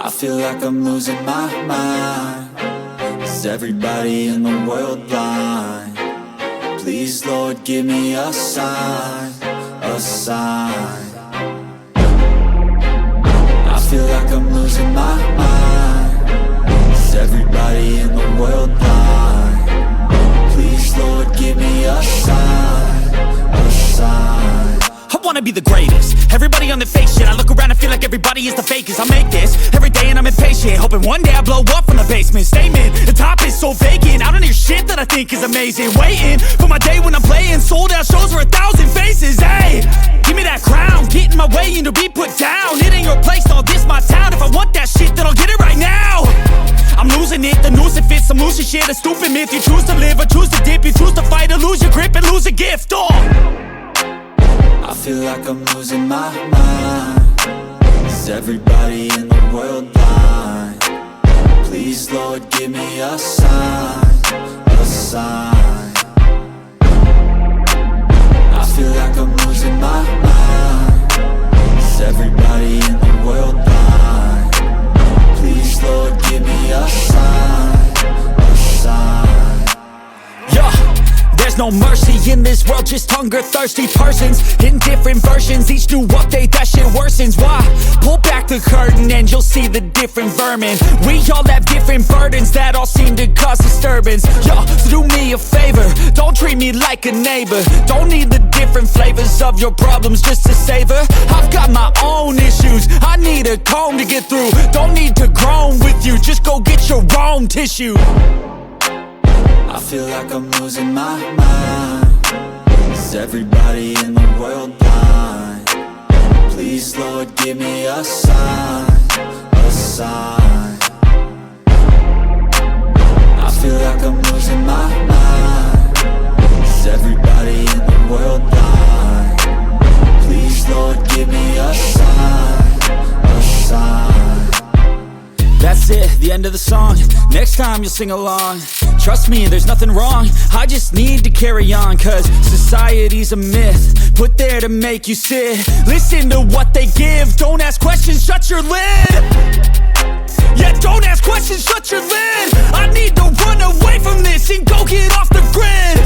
I feel like I'm losing my mind. Is everybody in the world blind? Please, Lord, give me a sign, a sign. I feel like I'm losing my mind. Is everybody in the world blind? Please, Lord, give me a sign, a sign. I wanna be the greatest. Everybody on the fake shit. I look around and feel like everybody is the fakest. I make this every day and I'm impatient, hoping one day I blow up from the basement. Statement, the top is so vacant. I don't hear shit that I think is amazing. Waiting for my day when I'm playing sold out shows for 1,000 faces. Hey, give me that crown, get in my way and to be put down. It ain't your place, no, this my town. If I want that shit, then I'll get it right now. I'm losing it, the noose it fits. I'm losing shit, a stupid myth. You choose to live or choose to dip. You choose to fight or lose your grip and lose a gift. I feel like I'm losing my mind. Is everybody in the world blind? Please, Lord, give me a sign, a sign. I feel like I'm losing my mind. Is everybody in the world blind? Please, Lord, give me a sign, a sign. Yeah. There's no mercy in this world, just hunger-thirsty persons in different versions, each new update, that shit worsens. Why? Pull back the curtain and you'll see the different vermin. We all have different burdens that all seem to cause disturbance. Yo, so do me a favor, don't treat me like a neighbor. Don't need the different flavors of your problems just to savor. I've got my own issues, I need a comb to get through. Don't need to groan with you, just go get your own tissue. I feel like I'm losing my mind. Is everybody in the world blind? Please, Lord, give me a sign, a sign. I feel like I'm losing my mind. Is everybody in the world blind? Please, Lord, give me a sign, a sign. That's it, the end of the song. Next time you'll sing along. Trust me, there's nothing wrong. I just need to carry on, cause society's a myth put there to make you sit. Listen to what they give. Don't ask questions, shut your lid. Yeah, don't ask questions, shut your lid. I need to run away from this and go get off the grid.